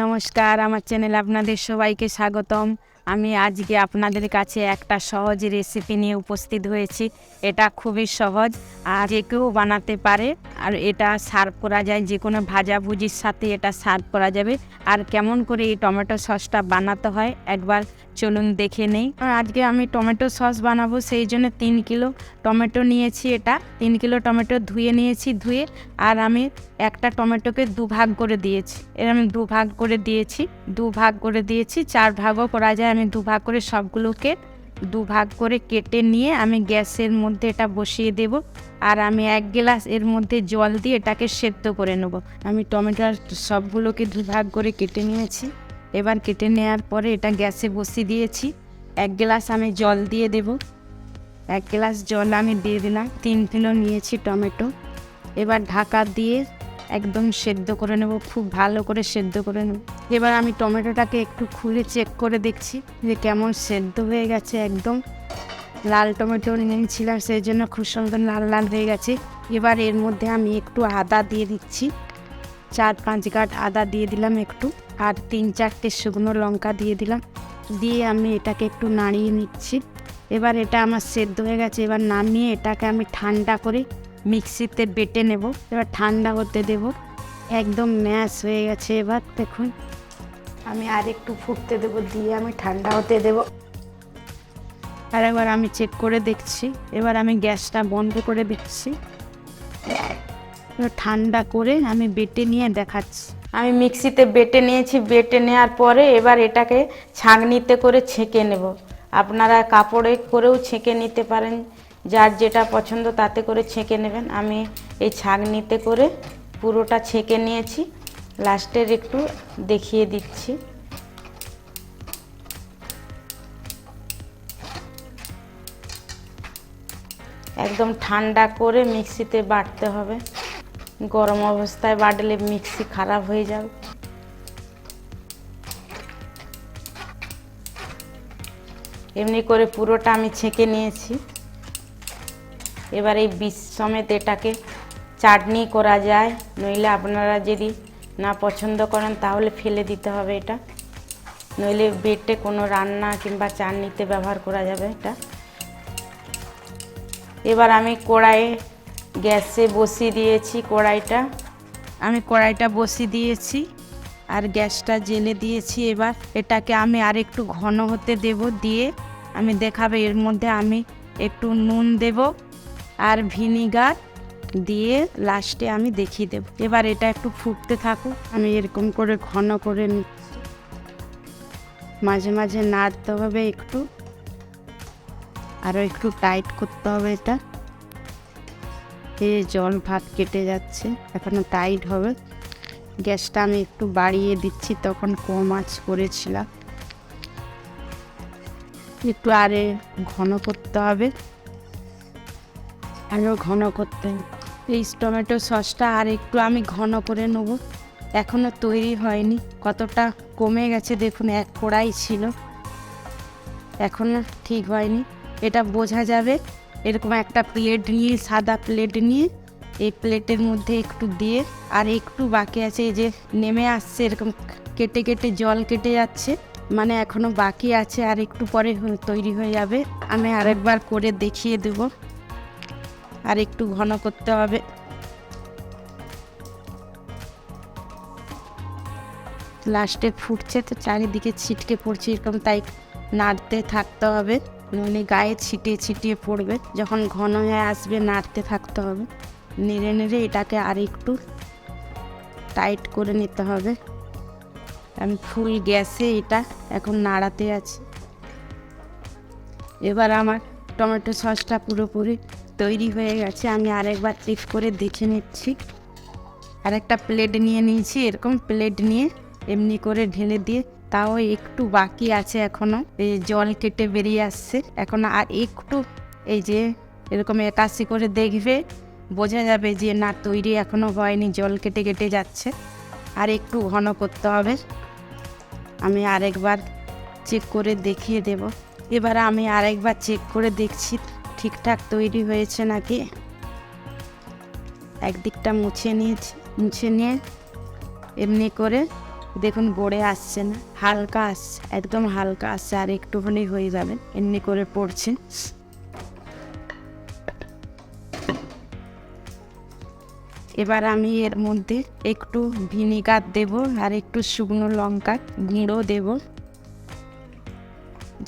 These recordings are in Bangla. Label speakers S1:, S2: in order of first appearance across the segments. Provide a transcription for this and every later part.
S1: নমস্কার, আমার চ্যানেলে আপনাদের সবাইকে স্বাগতম। আমি আজকে আপনাদের কাছে একটা সহজ রেসিপি নিয়ে উপস্থিত হয়েছি। এটা খুবই সহজ আর যে কেউ বানাতে পারে, আর এটা সার্ভ করা যায় যে কোনো ভাজাভুজির সাথে, এটা সার্ভ করা যাবে। আর কেমন করে এই টমেটো সসটা বানাতে হয় একবার চলুন দেখে নেই। আজকে আমি টমেটো সস বানাবো, সেই জন্য 3 কিলো টমেটো নিয়েছি। এটা 3 কিলো টমেটো ধুয়ে নিয়েছি। আর আমি একটা টমেটোকে দুভাগ করে দিয়েছি। আমি দুভাগ করে দিয়েছি 4 ভাগও করা যায়। আমি দুভাগ করে সবগুলোকে দুভাগ করে কেটে নিয়ে আমি গ্যাসের মধ্যে এটা বসিয়ে দেব। আর আমি 1 গ্লাস এর মধ্যে জল দিয়ে এটাকে সেদ্ধ করে নেব। আমি টমেটোর সবগুলোকে দুভাগ করে কেটে নিয়েছি। এবার কেটে নেওয়ার পরে এটা গ্যাসে বসিয়ে দিয়েছি। 1 গ্লাস আমি জল দিয়ে দেব। 1 গ্লাস জল আমি দিয়ে দিলাম। 3 কিলো নিয়েছি টমেটো। এবার ঢাকা দিয়ে একদম সেদ্ধ করে নেব, খুব ভালো করে সেদ্ধ করে নেব। এবার আমি টমেটোটাকে একটু খুলে চেক করে দেখছি যে কেমন সেদ্ধ হয়ে গেছে। একদম লাল টমেটো নিয়েছিলাম, সেই জন্য খুব সুন্দর লাল লাল হয়ে গেছে। এবার এর মধ্যে আমি একটু আদা দিয়ে দিচ্ছি। 4-5 গাঁট আদা দিয়ে দিলাম একটু, আর 3-4টে শুকনো লঙ্কা দিয়ে দিলাম। দিয়ে আমি এটাকে একটু নাড়িয়ে নিচ্ছি। এবার এটা আমার সেদ্ধ হয়ে গেছে। এবার নামিয়ে এটাকে আমি ঠান্ডা করে মিক্সিতে বেটে নেব। এবার ঠান্ডা হতে দেব। একদম ম্যাশ হয়ে গেছে। এবার দেখুন আমি আর একটু ফুটতে দেব, দিয়ে আমি ঠান্ডা হতে দেব। আর এবার আমি চেক করে দেখছি। এবার আমি গ্যাসটা বন্ধ করে দিচ্ছি। এবার ঠান্ডা করে আমি বেটে নিয়ে দেখাচ্ছি। আমি মিক্সিতে বেটে নিয়েছি। বেটে নেওয়ার পরে এবার এটাকে ছাঁকনিতে করে ছেঁকে নেব। আপনারা কাপড়ে করেও ছেঁকে নিতে পারেন, যার যেটা পছন্দ তাতে করে ছেঁকে নেবেন। আমি এই ছাঁকনিতে করে পুরোটা ছেঁকে নিয়েছি। লাস্টের একটু দেখিয়ে দিচ্ছি। একদম ঠান্ডা করে মিক্সিতে বাটতে হবে। গরম অবস্থায় বাটলে মিক্সি খারাপ হয়ে যাবে। এমনি করে পুরোটা আমি ছেঁকে নিয়েছি। এবার এই বীজ সমেত এটাকে চাটনি করা যায়, নইলে আপনারা যদি না পছন্দ করেন তাহলে ফেলে দিতে হবে এটা, নইলে বেটে কোনো রান্না কিংবা চাটনিতে ব্যবহার করা যাবে এটা। এবার আমি গ্যাসে বসিয়ে দিয়েছি কড়াইটা বসিয়ে দিয়েছি আর গ্যাসটা জ্বেলে দিয়েছি। এবার এটাকে আমি আর একটু ঘন হতে দেব। দিয়ে আমি দেখাবো এর মধ্যে আমি একটু নুন দেব আর ভিনিগার দিয়ে লাস্টে আমি দেখিয়ে দেব। এবার এটা একটু ফুটতে থাকুক। আমি এরকম করে ঘন করে নিচ্ছি। মাঝে মাঝে নাড়তে হবে একটু, আরও একটু টাইট করতে হবে এটা। এই জল ভাত কেটে যাচ্ছে, এখনো টাইট হবে। গ্যাসটা আমি একটু বাড়িয়ে দিচ্ছি, তখন কম আঁচ করেছিলাম। একটু আরে ঘন করতে হবে, আরও ঘন করতে হবে। এই টমেটো সসটা আর একটু আমি ঘন করে নেব। এখনও তৈরি হয়নি, কতটা কমে গেছে দেখুন। 1 কড়াই ছিল, এখনও ঠিক হয়নি। এটা বোঝা যাবে। এরকম একটা প্লেট নিয়ে, সাদা প্লেট নিয়ে, এই প্লেটের মধ্যে একটু দিয়ে, আর একটু বাকি আছে, এই যে নেমে আসছে এরকম কেটে কেটে জল কেটে যাচ্ছে, মানে এখনও বাকি আছে। আর একটু পরে তৈরি হয়ে যাবে। আমি আরেকবার করে দেখিয়ে দেব। আর একটু ঘন করতে হবে। লাস্টে ফুটছে তো চারিদিকে ছিটকে পড়ছে এরকম, তাই নাড়তে থাকতে হবে, নইলে গায়ে ছিটিয়ে ছিটিয়ে পড়বে। যখন ঘন হয়ে আসবে নাড়তে থাকতে হবে। নেড়ে নেড়ে এটাকে আর একটু টাইট করে নিতে হবে। আমি ফুল গ্যাসে এটা এখন নাড়াতে আছি। এবার আমার টমেটো সসটা পুরোপুরি তৈরি হয়ে গেছে। আমি আরেকবার চেক করে দেখে নিচ্ছি। আরেকটা প্লেট নিয়ে নিয়েছি। এরকম প্লেট নিয়ে এমনি করে ঢেলে দিয়ে, তাও একটু বাকি আছে এখনো। এই জল কেটে বেরিয়ে আসছে এখন। আর একটু এই যে এরকম 81 করে দেখবে, বোঝা যাবে যে না তৈরি এখনো হয়নি, জল কেটে কেটে যাচ্ছে। আর একটু ঘন করতে হবে। আমি আরেকবার চেক করে দেখিয়ে দেব। এবার আমি আরেকবার চেক করে দেখছি ঠিকঠাক তৈরি হয়েছে নাকি। একদিকটা মুছে নিয়ে এমনি করে দেখুন গড়ে আসছে না, হালকা আসছে, একদম হালকা আসছে, আর একটুখানি হয়ে যাবে, এমনি করে পড়ছে। এবার আমি এর মধ্যে একটু ভিনিগার দেব আর একটু শুকনো লঙ্কার গুঁড়ো দেব।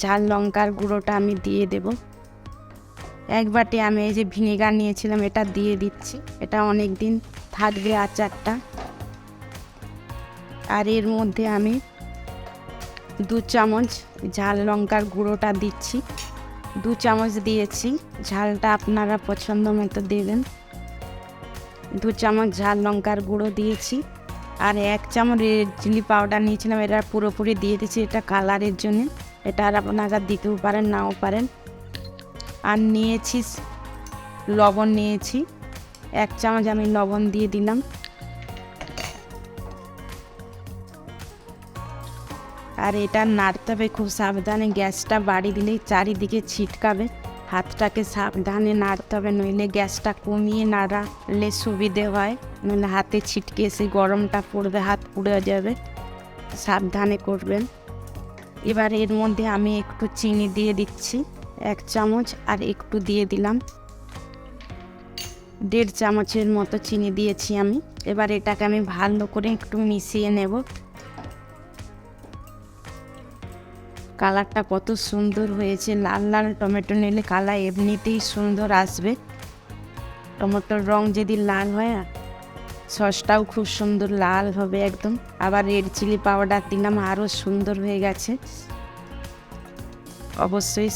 S1: ঝাল লঙ্কার গুঁড়োটা আমি দিয়ে দেব। এক বাটি আমি এই যে ভিনিগার নিয়েছিলাম এটা দিয়ে দিচ্ছি, এটা অনেক দিন থাকবে আচারটা। আর এর মধ্যে আমি 2 চামচ ঝাল লঙ্কার গুঁড়োটা দিচ্ছি। 2 চামচ দিয়েছি, ঝালটা আপনারা পছন্দ মতো দেবেন। 2 চামচ ঝাল লঙ্কার গুঁড়ো দিয়েছি। আর 1 চামচ রেড চিলি পাউডার নিয়েছিলাম, এটা পুরোপুরি দিয়ে দিচ্ছি, এটা কালারের জন্য। এটা আর আপনারা দিতেও পারেন, নাও পারেন। আর নিয়েছি লবণ, নিয়েছি 1 চামচ আমি লবণ দিয়ে দিলাম। আর এটা নাড়তে হবে খুব সাবধানে, গ্যাসটা বাড়িয়ে দিলেই চারিদিকে ছিটকাবে। হাতটাকে সাবধানে নাড়তে হবে, নইলে গ্যাসটা কমিয়ে নাড়ালে সুবিধে হয়, নইলে হাতে ছিটকে এসে গরমটা পড়বে, হাত পুড়ে যাবে। সাবধানে করবেন। এবার এর মধ্যে আমি একটু চিনি দিয়ে দিচ্ছি, 1 চামচ, আর একটু দিয়ে দিলাম 1.5 চামচের মতো চিনি দিয়েছি আমি। এবার এটাকে আমি ভালো করে একটু মিশিয়ে নেব। কালারটা কত সুন্দর হয়েছে, লাল লাল টমেটো নিলে কালার এমনিতেই সুন্দর আসবে। টমেটোর রং যদি লাল হয়, সসটাও খুব সুন্দর লাল হবে একদম। আবার রেড চিলি পাউডার দিলাম, আরও সুন্দর হয়ে গেছে। অবশ্যই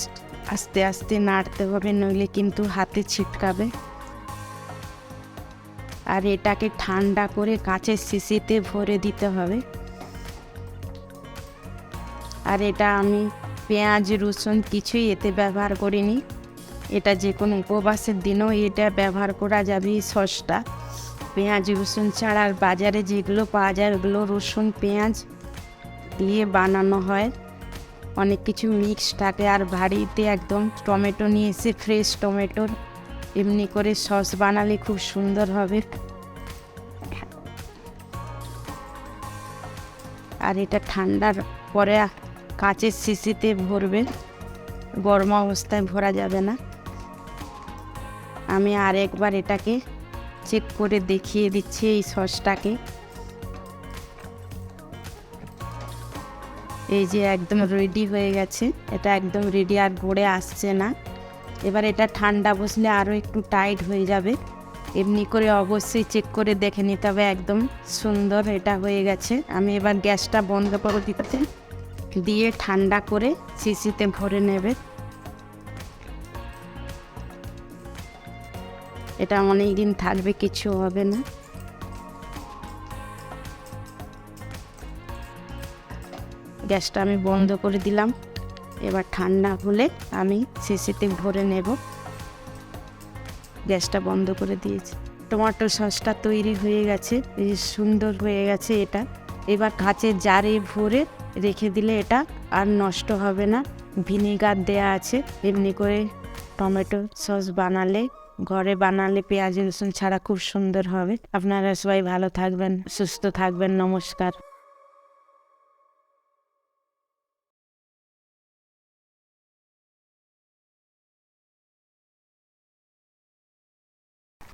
S1: আস্তে আস্তে নাড়তে হবে, নইলে কিন্তু হাতে ছিটকাবে। আর এটাকে ঠান্ডা করে কাঁচের শিশিতে ভরে দিতে হবে। আর এটা আমি পেঁয়াজ রসুন কিছুই এতে ব্যবহার করিনি, এটা যে কোনো উপবাসের দিনও এটা ব্যবহার করা যাবে। এই সসটা পেঁয়াজ রসুন ছাড়া, আর বাজারে যেগুলো পাওয়া যায় ওগুলো রসুন পেঁয়াজ দিয়ে বানানো হয়, অনেক কিছু মিক্স থাকে। আর বাড়িতে একদম টমেটো নিয়ে এসে ফ্রেশ টমেটোর এমনি করে সস বানালে খুব সুন্দর হবে। আর এটা ঠান্ডার পরে কাঁচের শিশিতে ভরবে, গরম অবস্থায় ভরা যাবে না। আমি আরেকবার এটাকে চেক করে দেখিয়ে দিচ্ছি এই সসটাকে। এই যে একদম রেডি হয়ে গেছে, এটা একদম রেডি, আর গড়ে আসছে না। এবার এটা ঠান্ডা বসলে আরও একটু টাইট হয়ে যাবে, এমনি করে অবশ্যই চেক করে দেখে নিতে হবে। একদম সুন্দর এটা হয়ে গেছে। আমি এবার গ্যাসটা বন্ধ করে দিতে দিয়ে ঠান্ডা করে শিশিতে ভরে নেবে। এটা অনেক দিন থাকবে, কিছু হবে না। গ্যাসটা আমি বন্ধ করে দিলাম। এবার ঠান্ডা হলে আমি শিশিতে ভরে নেব। গ্যাসটা বন্ধ করে দিয়েছি। টমেটো সসটা তৈরি হয়ে গেছে, সুন্দর হয়ে গেছে এটা। এবার কাঁচের জারে ভরে রেখে দিলে এটা আর নষ্ট হবে না। ভিনিগার দেয়া আছে, এমনি করে টমেটো সস বানালে, ঘরে বানালে পেঁয়াজ রসুন ছাড়া খুব সুন্দর হবে। আপনারা সবাই ভালো থাকবেন, সুস্থ থাকবেন। নমস্কার।